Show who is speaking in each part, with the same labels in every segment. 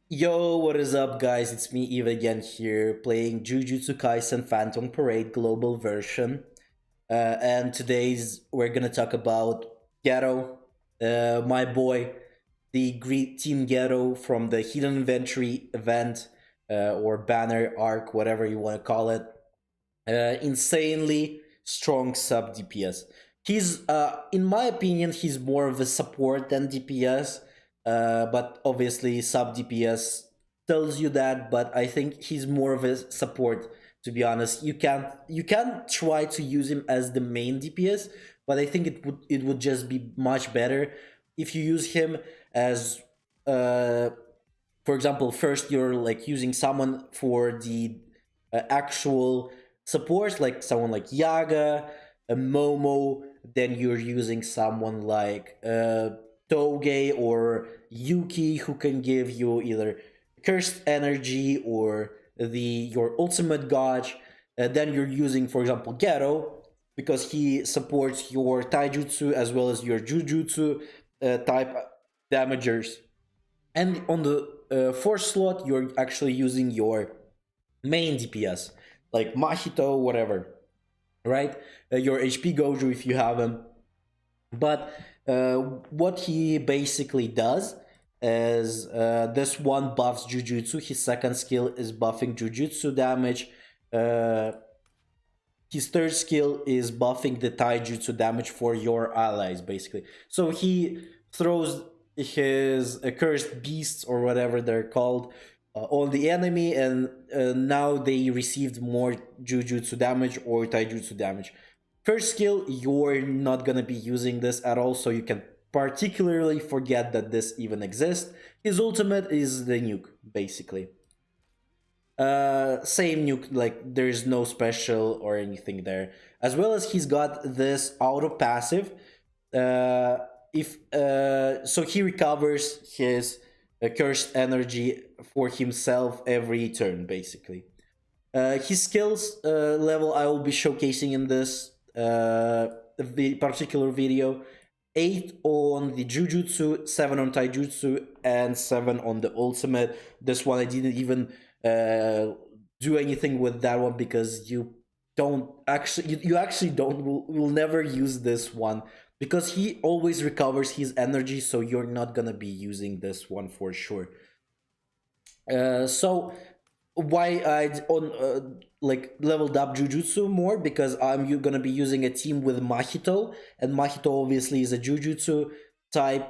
Speaker 1: Yo, what is up, guys? It's me, Eve, again here, playing Jujutsu Kaisen Phantom Parade Global version. And today's we're gonna talk about Geto, my boy, the Greek Team Geto from the Hidden Inventory event or banner arc, whatever you want to call it. Insanely strong sub DPS. He's, in my opinion, he's more of a support than DPS. But obviously, sub DPS tells you that. But I think he's more of a support. To be honest, you can try to use him as the main DPS, but I think it would just be much better if you use him as uh for example, first you're like using someone for the actual support, like someone like Yaga, a Momo. Then you're using someone like Toge or Yuki, who can give you either cursed energy or the your ultimate gauge. Then you're using, for example, Geto, because he supports your taijutsu as well as your jujutsu type damagers. And on the fourth slot, you're actually using your main DPS, like Mahito, whatever, right? Your HP Gojo if you have him. But what he basically does is this one buffs Jujutsu. His second skill is buffing Jujutsu damage. Uh, his third skill is buffing the taijutsu damage for your allies, basically. So he throws his accursed beasts or whatever they're called on the enemy, and now they received more jujutsu damage or taijutsu damage. First skill, you're not gonna be using this at all, so you can particularly forget that this even exists. His ultimate is the nuke, basically. Same nuke, like there's no special or anything there. As well as he's got this auto passive. uh if So he recovers his cursed energy for himself every turn, basically. His skills level I will be showcasing in this particular video. 8 on the Jujutsu, 7 on Taijutsu, and 7 on the Ultimate. This one I didn't even do anything with that one because you actually don't will never use this one because he always recovers his energy, so you're not gonna be using this one for sure. So why I on like leveled up Jujutsu more, because gonna be using a team with Mahito, and Mahito obviously is a Jujutsu type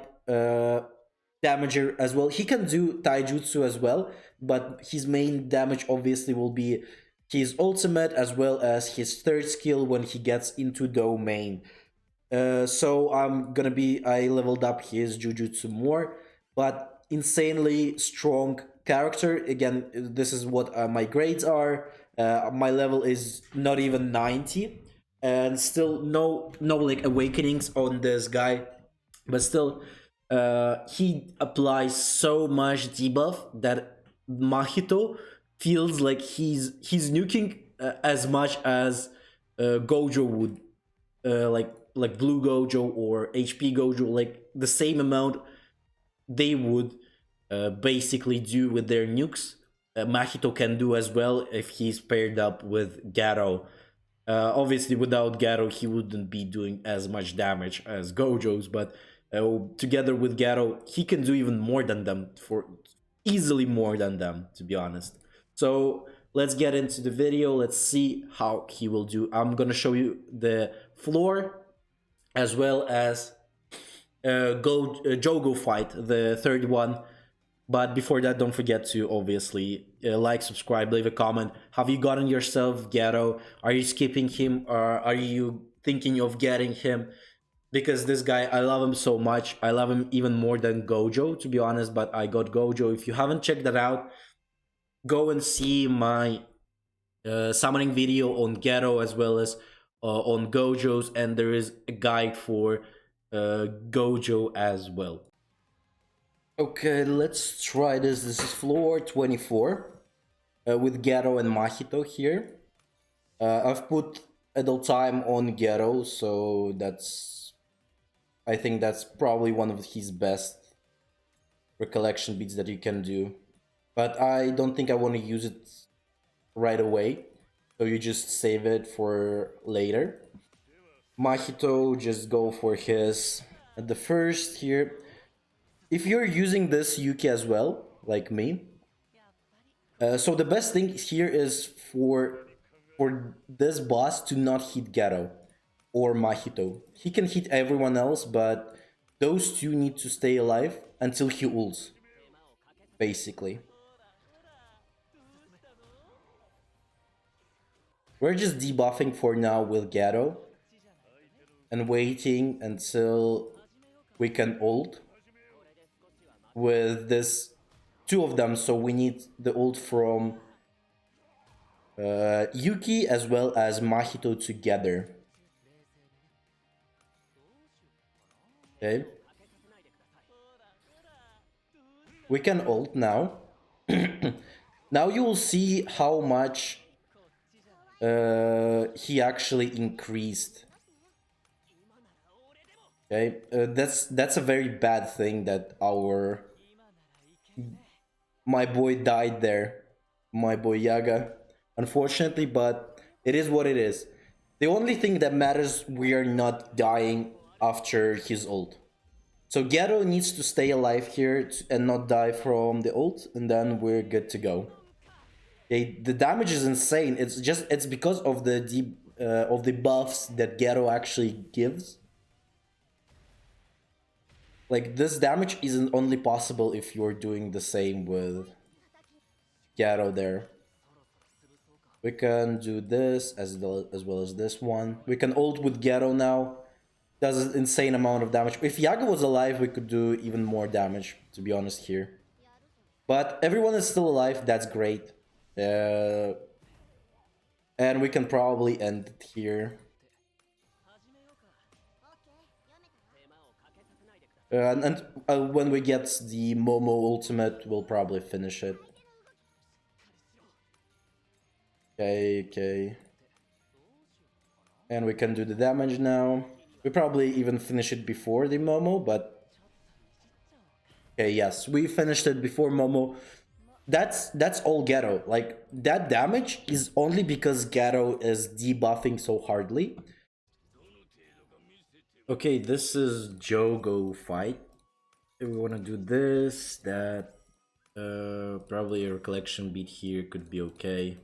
Speaker 1: damager as well. He can do Taijutsu as well, but his main damage obviously will be his ultimate as well as his third skill when he gets into domain. So I leveled up his Jujutsu more, but insanely strong character. Again, this is what my grades are. My level is not even 90, and still no like awakenings on this guy, but still, he applies so much debuff that Mahito feels like he's nuking as much as Gojo would, like Blue Gojo or HP Gojo, like the same amount they would basically do with their nukes. Mahito can do as well if he's paired up with Geto. Obviously, without Geto, he wouldn't be doing as much damage as Gojo's, but together with Geto, he can do even more than them, for easily more than them, to be honest. So let's get into the video. Let's see how he will do. I'm gonna show you the floor as well as Jogo fight, the third one. But before that, don't forget to obviously like, subscribe, leave a comment. Have you gotten yourself Geto? Are you skipping him, or are you thinking of getting him? Because this guy, I love him so much. I love him even more than Gojo, to be honest. But I got Gojo. If you haven't checked that out, go and see my summoning video on Geto as well as on Gojo's, and there is a guide for Gojo as well. Okay, let's try this. This is floor 24 with Geto and Mahito here. I've put idle time on Geto, so I think that's probably one of his best recollection beats that you can do. But I don't think I want to use it right away. So you just save it for later. Mahito just go for his at the first here. If you're using this Yuki as well, like me, so the best thing here is for this boss to not hit Geto or Mahito. He can hit everyone else, but those two need to stay alive until he ults, basically. We're just debuffing for now with Geto and waiting until we can ult with this two of them. So we need the ult from Yuki as well as Mahito together. Okay, we can ult now. Now you will see how much he actually increased. Okay, that's a very bad thing that our my boy died there, my boy Yaga, unfortunately, but it is what it is. The only thing that matters, we are not dying after his ult. So Geto needs to stay alive here and not die from the ult, and then we're good to go. Okay, the damage is insane. It's because of the buffs that Geto actually gives. Like this damage isn't only possible if you're doing the same with Geto there. We can do this as well as this one. We can ult with Geto now. Does an insane amount of damage. If Yaga was alive, we could do even more damage, to be honest here. But everyone is still alive, that's great. And we can probably end it here. And when we get the Momo ultimate, we'll probably finish it. Okay, okay. And we can do the damage now. We probably even finish it before the Momo, but... Okay, yes, we finished it before Momo. That's all Geto. Like, that damage is only because Geto is debuffing so hardly. Okay, this is Jogo fight. If we want to do this, that... probably a recollection beat here could be okay.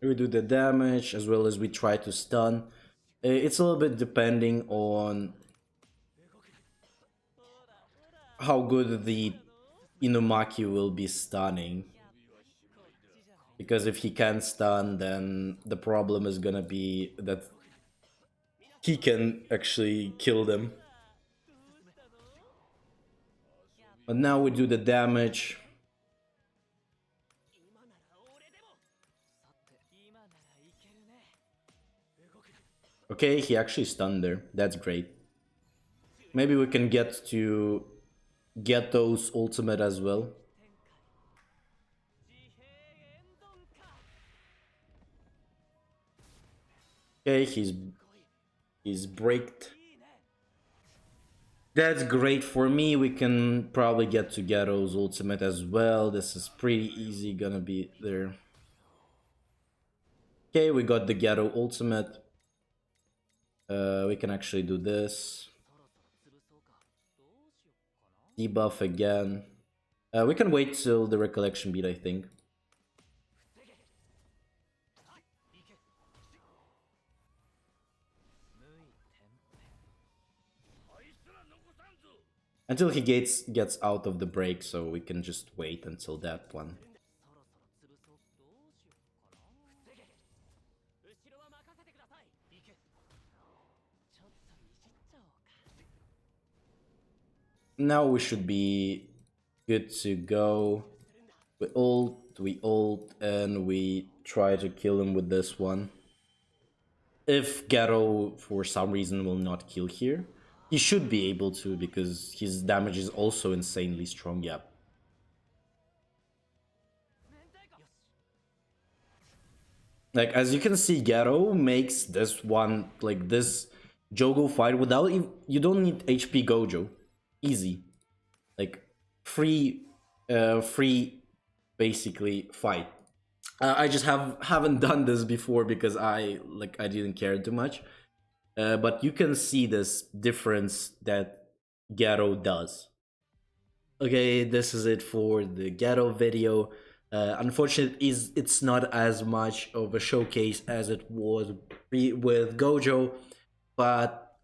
Speaker 1: We do the damage as well as we try to stun. It's a little bit depending on how good the Inumaki will be stunning. Because if he can't stun, then the problem is gonna be that he can actually kill them. But now we do the damage. Okay, he actually stunned there. That's great. Maybe we can get to Geto's ultimate as well. Okay, he's braked. That's great for me. We can probably get to Geto's ultimate as well. This is pretty easy gonna be there. Okay, we got the Geto ultimate. We can actually do this. Debuff again. We can wait till the recollection beat, I think. Until he gets out of the break, so we can just wait until that one. Now we should be good to go. We ult, and we try to kill him with this one. If Geto, for some reason, will not kill here, he should be able to because his damage is also insanely strong, yeah. Like, as you can see, Geto makes this one, like, this Jogo fight without you don't need HP Gojo. Easy. Like free free basically fight. I just haven't done this before because I didn't care too much. But you can see this difference that Geto does. Okay, this is it for the Geto video. Unfortunately, is it's not as much of a showcase as it was with Gojo, but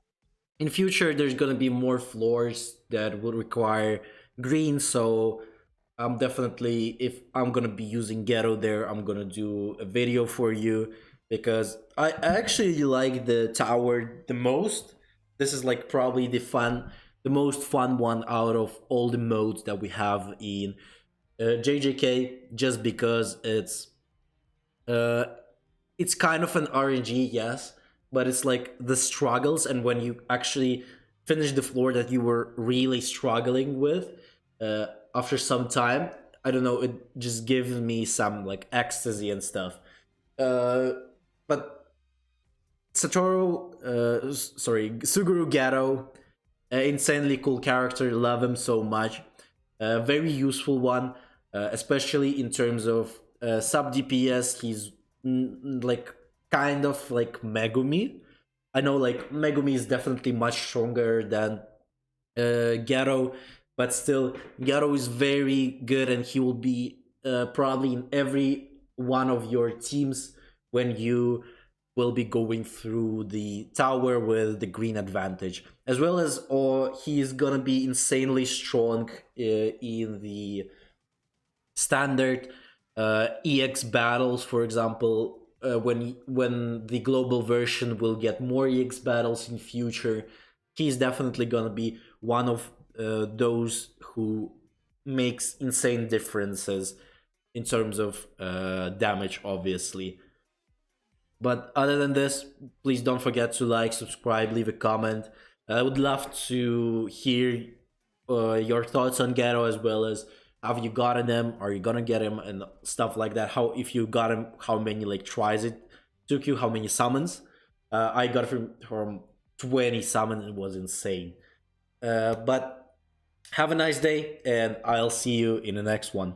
Speaker 1: in future there's gonna be more floors that would require green. So I'm definitely, if I'm gonna be using Ghetto there, I'm gonna do a video for you because I actually like the tower the most. This is like probably the most fun one out of all the modes that we have in JJK, just because uh, it's kind of an RNG, yes, but it's like the struggles, and when you actually finish the floor that you were really struggling with, after some time, I don't know, it just gives me some like ecstasy and stuff. Uh, but Satoru, sorry, Suguru Gato, insanely cool character. Love him so much. Very useful one, especially in terms of sub DPS. He's like kind of like Megumi. I know like Megumi is definitely much stronger than Geto, but still, Geto is very good, and he will be probably in every one of your teams when you will be going through the tower with the green advantage, as well as he is gonna be insanely strong in the standard EX battles, for example. When the global version will get more EX battles in future, he's definitely gonna be one of those who makes insane differences in terms of damage, obviously. But other than this, please don't forget to like, subscribe, leave a comment. I would love to hear your thoughts on Ghetto, as well as have you gotten him, are you gonna get him, and stuff like that. How, if you got him, how many like tries it took you, how many summons. I got from 20 summons. It was insane. But have a nice day, and I'll see you in the next one.